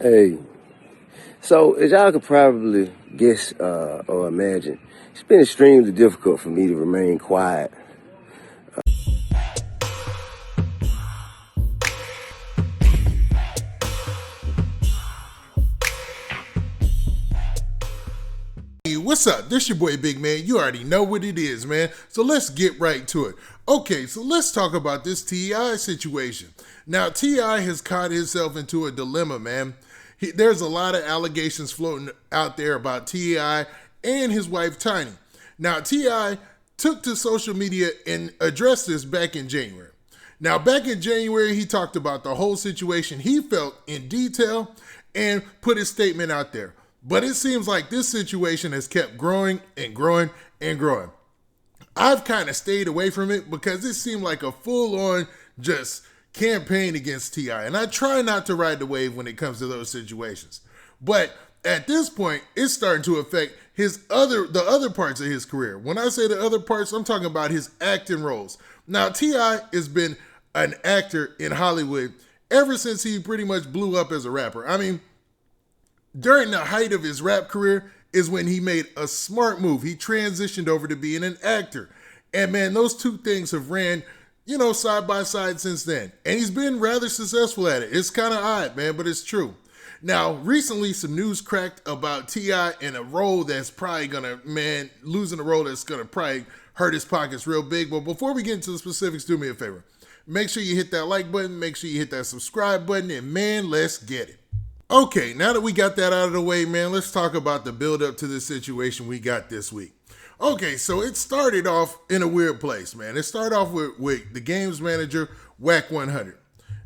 Hey, so as y'all could probably guess or imagine, it's been extremely difficult for me to remain quiet. Hey, what's up? This your boy Big Man. You already know what it is, man. So let's get right to it. Okay, so let's talk about this T.I. situation. Now, T.I. has caught himself into a dilemma, man. There's a lot of allegations floating out there about T.I. and his wife Tiny. Now, T.I. took to social media and addressed this back in January. Now, back in January, he talked about the whole situation he felt in detail and put his statement out there. But it seems like this situation has kept growing and growing and growing. I've kind of stayed away from it because it seemed like a full-on just campaign against T.I. And I try not to ride the wave when it comes to those situations. But at this point, it's starting to affect the other parts of his career. When I say the other parts, I'm talking about his acting roles. Now, T.I. has been an actor in Hollywood ever since he pretty much blew up as a rapper. I mean, during the height of his rap career is when he made a smart move. He transitioned over to being an actor. And man, those two things have ran, side by side since then. And he's been rather successful at it. It's kind of odd, man, but it's true. Now, recently some news cracked about T.I. in a role that's probably losing a role that's gonna probably hurt his pockets real big. But before we get into the specifics, do me a favor. Make sure you hit that like button, make sure you hit that subscribe button, and man, let's get it. Okay, now that we got that out of the way, man, let's talk about the build up to this situation we got this week. Okay, so it started off in a weird place, man. It started off with the games manager, Wack100.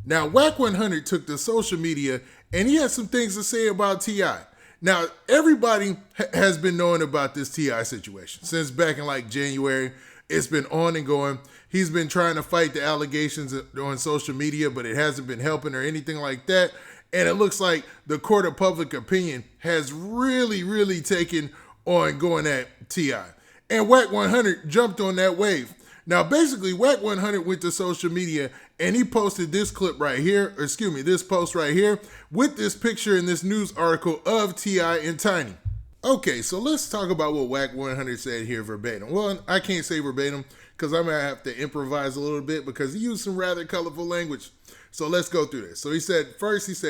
Now, Wack100 took to social media and he had some things to say about T.I. Now, everybody has been knowing about this T.I. situation since back in like January. It's been on and going. He's been trying to fight the allegations on social media, but it hasn't been helping or anything like that. And it looks like the court of public opinion has really taken on going at T.I. And Wack100 jumped on that wave. Now, basically, Wack100 went to social media and he posted this clip right here, this post right here with this picture in this news article of T.I. and Tiny. Okay, so let's talk about what Wack100 said here verbatim. Well, I can't say verbatim because I'm going to have to improvise a little bit because he used some rather colorful language. So let's go through this. So he said,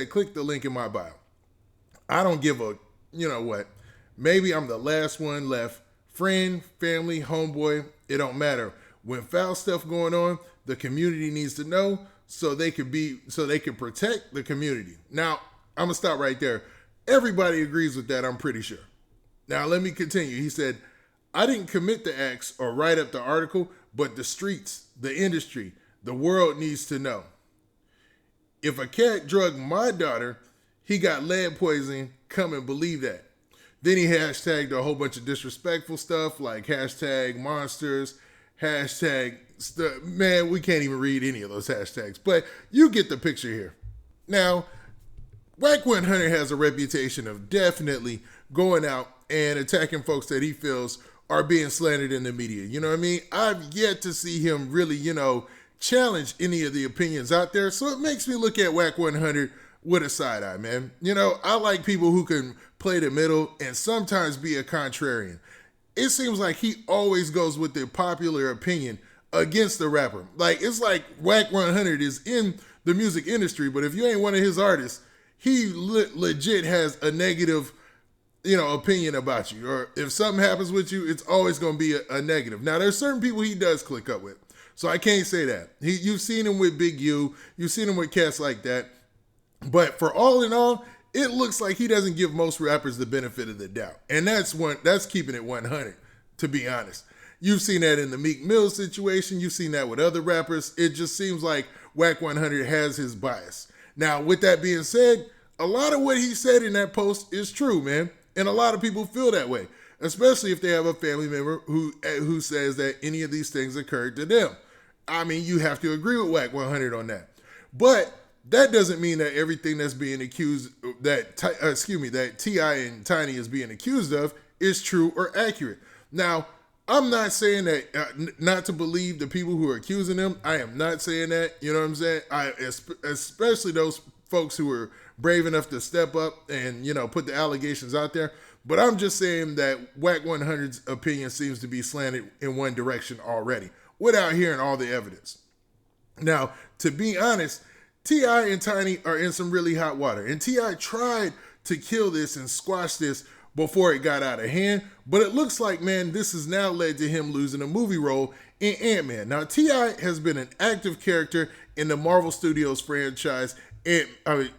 click the link in my bio. I don't give a, what. Maybe I'm the last one left. Friend, family, homeboy, it don't matter. When foul stuff going on, the community needs to know so they can protect the community. Now, I'm gonna stop right there. Everybody agrees with that, I'm pretty sure. Now, let me continue. He said, I didn't commit the acts or write up the article, but the streets, the industry, the world needs to know. If a cat drugged my daughter, he got lead poisoning, come and believe that. Then he hashtagged a whole bunch of disrespectful stuff like hashtag monsters, hashtag man, we can't even read any of those hashtags, but you get the picture here. Now, Wack100 has a reputation of definitely going out and attacking folks that he feels are being slandered in the media. You know what I mean? I've yet to see him really, challenge any of the opinions out there. So it makes me look at Wack100 with a side eye, man. I like people who can play the middle and sometimes be a contrarian. It seems like he always goes with the popular opinion against the rapper. Like, it's like Wack100 is in the music industry, but if you ain't one of his artists, he legit has a negative, opinion about you. Or if something happens with you, it's always going to be a negative. Now, there's certain people he does click up with. So I can't say that. You've seen him with Big U. You've seen him with cats like that. But for all in all, it looks like he doesn't give most rappers the benefit of the doubt. And that's keeping it 100, to be honest. You've seen that in the Meek Mill situation. You've seen that with other rappers. It just seems like Wack100 has his bias. Now, with that being said, a lot of what he said in that post is true, man. And a lot of people feel that way, especially if they have a family member who says that any of these things occurred to them. I mean, you have to agree with Wack100 on that. But that doesn't mean that everything that's being accused, that T.I. and Tiny is being accused of is true or accurate. Now, I'm not saying that not to believe the people who are accusing them. I am not saying that. You know what I'm saying? Especially those folks who are brave enough to step up and, put the allegations out there. But I'm just saying that Wack100's opinion seems to be slanted in one direction already without hearing all the evidence. Now, to be honest, T.I. and Tiny are in some really hot water. And T.I. tried to kill this and squash this before it got out of hand. But it looks like, man, this has now led to him losing a movie role in Ant-Man. Now, T.I. has been an active character in the Marvel Studios franchise, the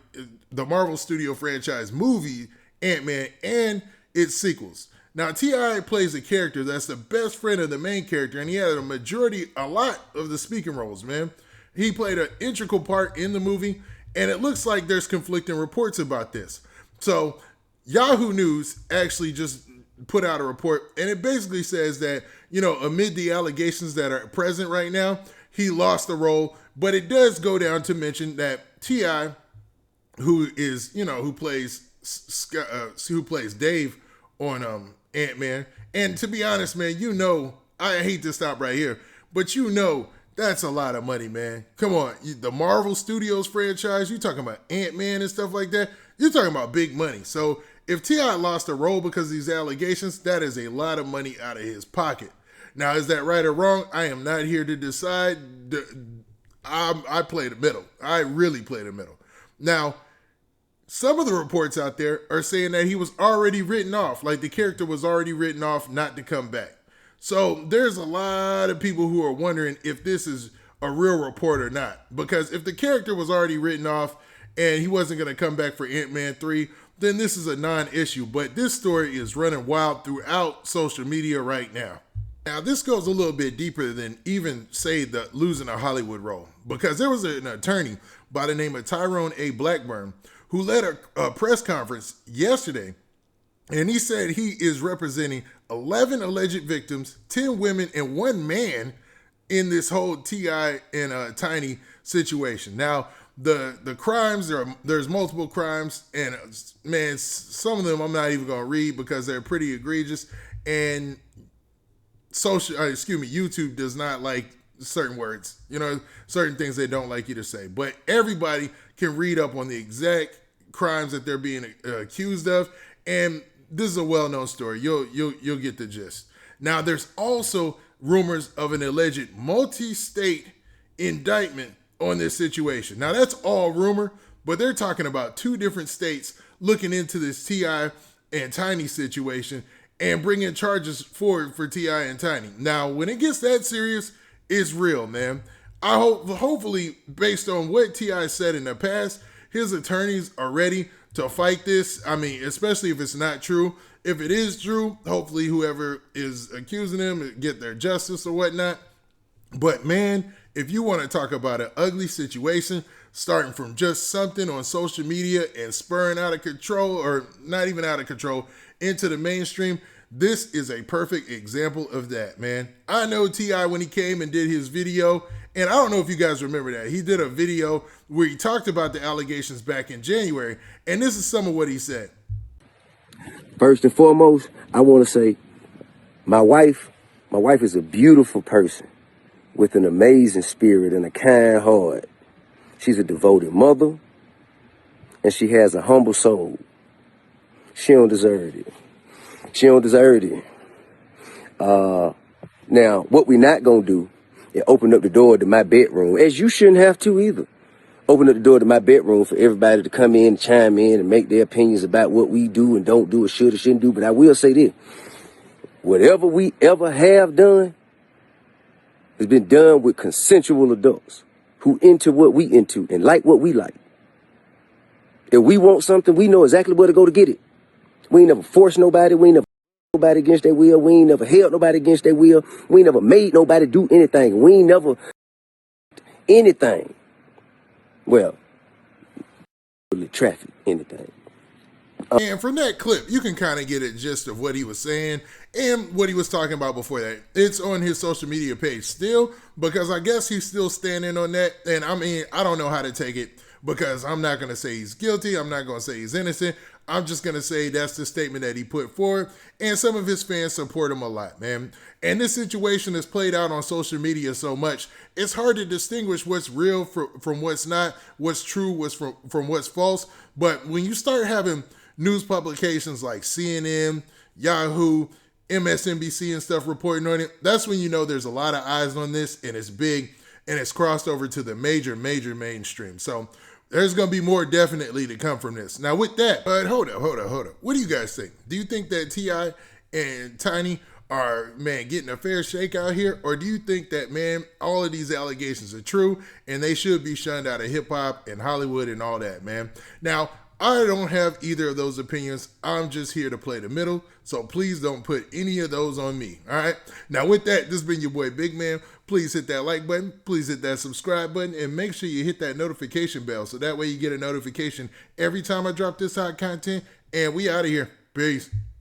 Marvel Studio franchise movie Ant-Man and its sequels. Now, T.I. plays a character that's the best friend of the main character, and he had a lot of the speaking roles, man. He played an integral part in the movie, and it looks like there's conflicting reports about this. So, Yahoo News actually just put out a report, and it basically says that, amid the allegations that are present right now, he lost the role, but it does go down to mention that T.I., who plays Dave on Ant-Man, and to be honest, man, I hate to stop right here, but that's a lot of money, man. Come on, the Marvel Studios franchise, you talking about Ant-Man and stuff like that, you're talking about big money. So if T.I. lost a role because of these allegations, that is a lot of money out of his pocket. Now, is that right or wrong? I am not here to decide. I play the middle. I really play the middle. Now, some of the reports out there are saying that he was already written off, like the character was already written off not to come back. So there's a lot of people who are wondering if this is a real report or not. Because if the character was already written off and he wasn't going to come back for Ant-Man 3, then this is a non-issue. But this story is running wild throughout social media right now. Now, this goes a little bit deeper than even, say, the losing a Hollywood role. Because there was an attorney by the name of Tyrone A. Blackburn who led a press conference yesterday, and he said he is representing 11 alleged victims, 10 women, and 1 man in this whole T.I. and Tiny situation. Now, the crimes, there's multiple crimes, and man, some of them I'm not even going to read because they're pretty egregious, and YouTube does not like certain words, certain things they don't like you to say. But everybody can read up on the exact crimes that they're being accused of, and this is a well-known story. You'll get the gist. Now, there's also rumors of an alleged multi-state indictment on this situation. Now, that's all rumor, but they're talking about 2 different states looking into this T.I. and Tiny situation and bringing charges forward for T.I. and Tiny. Now, when it gets that serious, it's real, man. Hopefully, based on what T.I. said in the past, his attorneys are ready to fight this. I mean, especially if it's not true. If it is true, hopefully whoever is accusing him get their justice or whatnot. But man, if you want to talk about an ugly situation, starting from just something on social media and spurring out of control, or not even out of control, into the mainstream, this is a perfect example of that, man. I know T.I. when he came and did his video, and I don't know if you guys remember that. He did a video where he talked about the allegations back in January, and this is some of what he said. First and foremost, I want to say my wife is a beautiful person with an amazing spirit and a kind heart. She's a devoted mother, and she has a humble soul. She don't deserve it. She don't deserve it. Now, what we not going to do is open up the door to my bedroom, as you shouldn't have to either. Open up the door to my bedroom for everybody to come in and chime in and make their opinions about what we do and don't do or should or shouldn't do. But I will say this. Whatever we ever have done has been done with consensual adults who into what we into and like what we like. If we want something, we know exactly where to go to get it. We ain't never forced nobody. We ain't never nobody against their will. We ain't never held nobody against their will. We ain't never made nobody do anything. We ain't never anything. Well, traffic, anything. And from that clip, you can kind of get a gist of what he was saying and what he was talking about before that. It's on his social media page still, because I guess he's still standing on that. And I mean, I don't know how to take it. because I'm not going to say he's guilty. I'm not going to say he's innocent. I'm just going to say that's the statement that he put forward, and some of his fans support him a lot, man. And this situation is played out on social media so much, it's hard to distinguish what's real from what's not, what's true what's from what's false. But when you start having news publications like CNN, Yahoo, MSNBC and stuff reporting on it, that's when you know there's a lot of eyes on this, and it's big, and it's crossed over to the major mainstream. So there's going to be more definitely to come from this. Now with that, but hold up. What do you guys think? Do you think that T.I. and Tiny are, man, getting a fair shake out here? Or do you think that, man, all of these allegations are true and they should be shunned out of hip hop and Hollywood and all that, man? Now, I don't have either of those opinions. I'm just here to play the middle. So please don't put any of those on me. All right. Now with that, this has been your boy Big Man. Please hit that like button. Please hit that subscribe button, and make sure you hit that notification bell so that way you get a notification every time I drop this hot content. And we out of here. Peace.